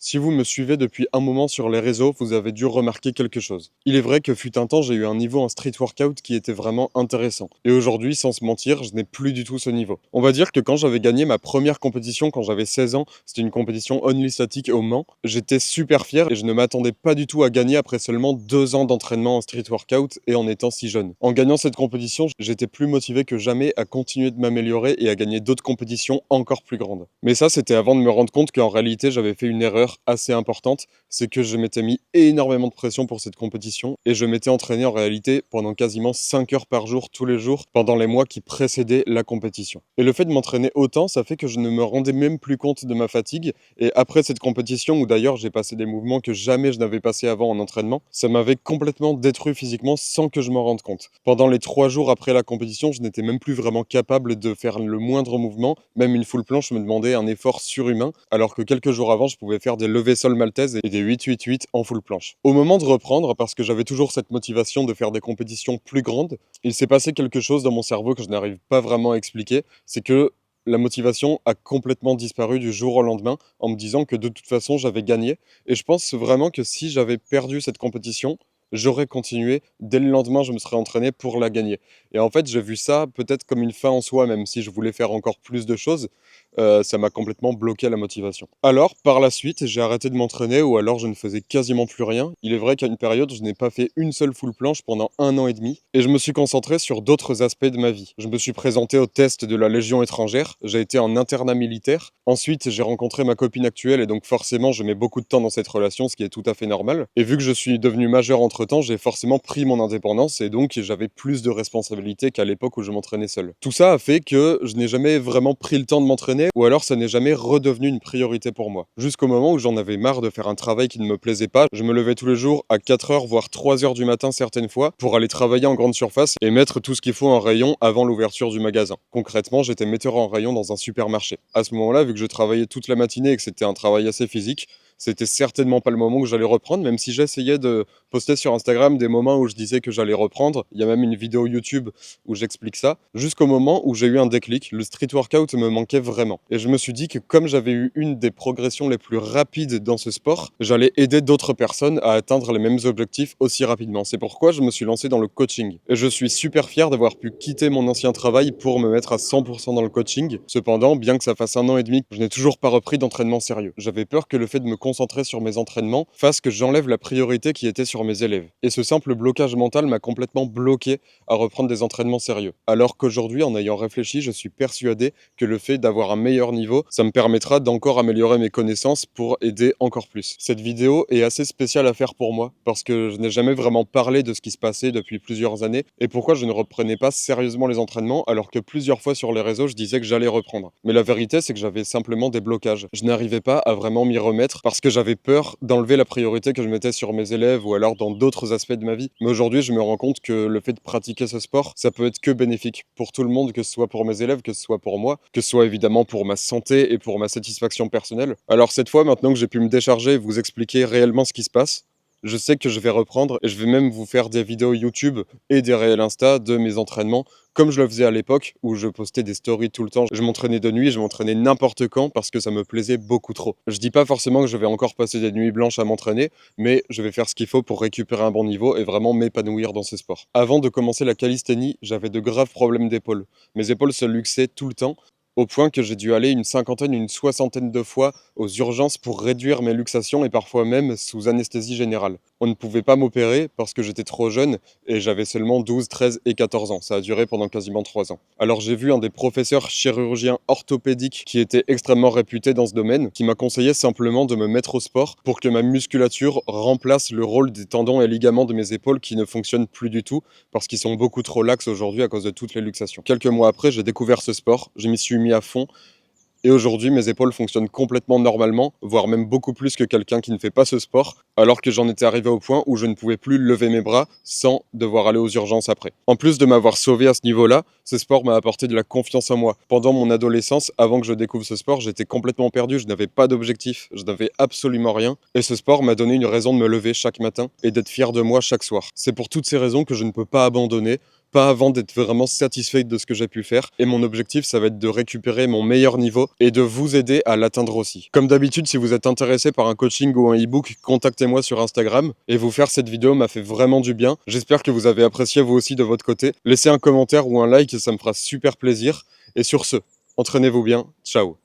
Si vous me suivez depuis un moment sur les réseaux, vous avez dû remarquer quelque chose. Il est vrai que fut un temps, j'ai eu un niveau en street workout qui était vraiment intéressant. Et aujourd'hui, sans se mentir, je n'ai plus du tout ce niveau. On va dire que quand j'avais gagné ma première compétition quand j'avais 16 ans, c'était une compétition only static au Mans, j'étais super fier et je ne m'attendais pas du tout à gagner après seulement 2 ans d'entraînement en street workout et en étant si jeune. En gagnant cette compétition, j'étais plus motivé que jamais à continuer de m'améliorer et à gagner d'autres compétitions encore plus grandes. Mais ça, c'était avant de me rendre compte qu'en réalité, j'avais fait une erreur assez importante, c'est que je m'étais mis énormément de pression pour cette compétition et je m'étais entraîné en réalité pendant quasiment 5 heures par jour tous les jours pendant les mois qui précédaient la compétition. Et le fait de m'entraîner autant, ça fait que je ne me rendais même plus compte de ma fatigue et après cette compétition où d'ailleurs j'ai passé des mouvements que jamais je n'avais passé avant en entraînement, ça m'avait complètement détruit physiquement sans que je m'en rende compte. Pendant les 3 jours après la compétition, je n'étais même plus vraiment capable de faire le moindre mouvement, même une full planche me demandait un effort surhumain, alors que quelques jours avant, je pouvais faire des levées sol maltaises et des 8-8-8 en full planche. Au moment de reprendre, parce que j'avais toujours cette motivation de faire des compétitions plus grandes, il s'est passé quelque chose dans mon cerveau que je n'arrive pas vraiment à expliquer, c'est que la motivation a complètement disparu du jour au lendemain en me disant que de toute façon j'avais gagné. Et je pense vraiment que si j'avais perdu cette compétition, j'aurais continué. Dès le lendemain, je me serais entraîné pour la gagner. Et en fait, j'ai vu ça peut-être comme une fin en soi, même si je voulais faire encore plus de choses. Ça m'a complètement bloqué la motivation. Alors, par la suite, j'ai arrêté de m'entraîner ou alors je ne faisais quasiment plus rien. Il est vrai qu'à une période, je n'ai pas fait une seule full planche pendant 1 an et demi et je me suis concentré sur d'autres aspects de ma vie. Je me suis présenté au test de la Légion étrangère, j'ai été en internat militaire. Ensuite, j'ai rencontré ma copine actuelle et donc forcément, je mets beaucoup de temps dans cette relation, ce qui est tout à fait normal. Et vu que je suis devenu majeur entre-temps, j'ai forcément pris mon indépendance et donc j'avais plus de responsabilités qu'à l'époque où je m'entraînais seul. Tout ça a fait que je n'ai jamais vraiment pris le temps de m'entraîner ou alors ça n'est jamais redevenu une priorité pour moi. Jusqu'au moment où j'en avais marre de faire un travail qui ne me plaisait pas, je me levais tous les jours à 4 heures voire 3 heures du matin certaines fois pour aller travailler en grande surface et mettre tout ce qu'il faut en rayon avant l'ouverture du magasin. Concrètement, j'étais metteur en rayon dans un supermarché. À ce moment-là, vu que je travaillais toute la matinée et que c'était un travail assez physique, c'était certainement pas le moment où j'allais reprendre, même si j'essayais de poster sur Instagram des moments où je disais que j'allais reprendre. Il y a même une vidéo YouTube où j'explique ça, jusqu'au moment où j'ai eu un déclic. Le street workout me manquait vraiment. Et je me suis dit que comme j'avais eu une des progressions les plus rapides dans ce sport, j'allais aider d'autres personnes à atteindre les mêmes objectifs aussi rapidement. C'est pourquoi je me suis lancé dans le coaching. Et je suis super fier d'avoir pu quitter mon ancien travail pour me mettre à 100% dans le coaching. Cependant, bien que ça fasse 1 an et demi, je n'ai toujours pas repris d'entraînement sérieux. J'avais peur que le fait de me concentrer sur mes entraînements fasse que j'enlève la priorité qui était sur mes élèves. Et ce simple blocage mental m'a complètement bloqué à reprendre des entraînements sérieux. Alors qu'aujourd'hui, en ayant réfléchi, je suis persuadé que le fait d'avoir un meilleur niveau, ça me permettra d'encore améliorer mes connaissances pour aider encore plus. Cette vidéo est assez spéciale à faire pour moi, parce que je n'ai jamais vraiment parlé de ce qui se passait depuis plusieurs années, et pourquoi je ne reprenais pas sérieusement les entraînements, alors que plusieurs fois sur les réseaux, je disais que j'allais reprendre. Mais la vérité, c'est que j'avais simplement des blocages. Je n'arrivais pas à vraiment m'y remettre, parce que j'avais peur d'enlever la priorité que je mettais sur mes élèves, ou alors dans d'autres aspects de ma vie. Mais aujourd'hui, je me rends compte que le fait de pratiquer ce sport, ça peut être que bénéfique pour tout le monde, que ce soit pour mes élèves, que ce soit pour moi, que ce soit évidemment pour ma santé et pour ma satisfaction personnelle. Alors cette fois, maintenant que j'ai pu me décharger et vous expliquer réellement ce qui se passe, je sais que je vais reprendre et je vais même vous faire des vidéos YouTube et des réels Insta de mes entraînements, comme je le faisais à l'époque où je postais des stories tout le temps. Je m'entraînais de nuit, je m'entraînais n'importe quand parce que ça me plaisait beaucoup trop. Je dis pas forcément que je vais encore passer des nuits blanches à m'entraîner, mais je vais faire ce qu'il faut pour récupérer un bon niveau et vraiment m'épanouir dans ce sport. Avant de commencer la calisthénie, j'avais de graves problèmes d'épaule. Mes épaules se luxaient tout le temps, au point que j'ai dû aller une cinquantaine, une soixantaine de fois aux urgences pour réduire mes luxations et parfois même sous anesthésie générale. On ne pouvait pas m'opérer parce que j'étais trop jeune et j'avais seulement 12, 13 et 14 ans. Ça a duré pendant quasiment 3 ans. Alors j'ai vu un des professeurs chirurgiens orthopédiques qui était extrêmement réputé dans ce domaine, qui m'a conseillé simplement de me mettre au sport pour que ma musculature remplace le rôle des tendons et ligaments de mes épaules qui ne fonctionnent plus du tout parce qu'ils sont beaucoup trop laxes aujourd'hui à cause de toutes les luxations. Quelques mois après, j'ai découvert ce sport, je m'y suis mis à fond et aujourd'hui, mes épaules fonctionnent complètement normalement, voire même beaucoup plus que quelqu'un qui ne fait pas ce sport, alors que j'en étais arrivé au point où je ne pouvais plus lever mes bras sans devoir aller aux urgences après. En plus de m'avoir sauvé à ce niveau-là, ce sport m'a apporté de la confiance en moi. Pendant mon adolescence, avant que je découvre ce sport, j'étais complètement perdu, je n'avais pas d'objectif, je n'avais absolument rien. Et ce sport m'a donné une raison de me lever chaque matin et d'être fier de moi chaque soir. C'est pour toutes ces raisons que je ne peux pas abandonner, pas avant d'être vraiment satisfait de ce que j'ai pu faire. Et mon objectif, ça va être de récupérer mon meilleur niveau et de vous aider à l'atteindre aussi. Comme d'habitude, si vous êtes intéressé par un coaching ou un e-book, contactez-moi sur Instagram. Et vous faire cette vidéo m'a fait vraiment du bien. J'espère que vous avez apprécié vous aussi de votre côté. Laissez un commentaire ou un like, ça me fera super plaisir. Et sur ce, entraînez-vous bien. Ciao.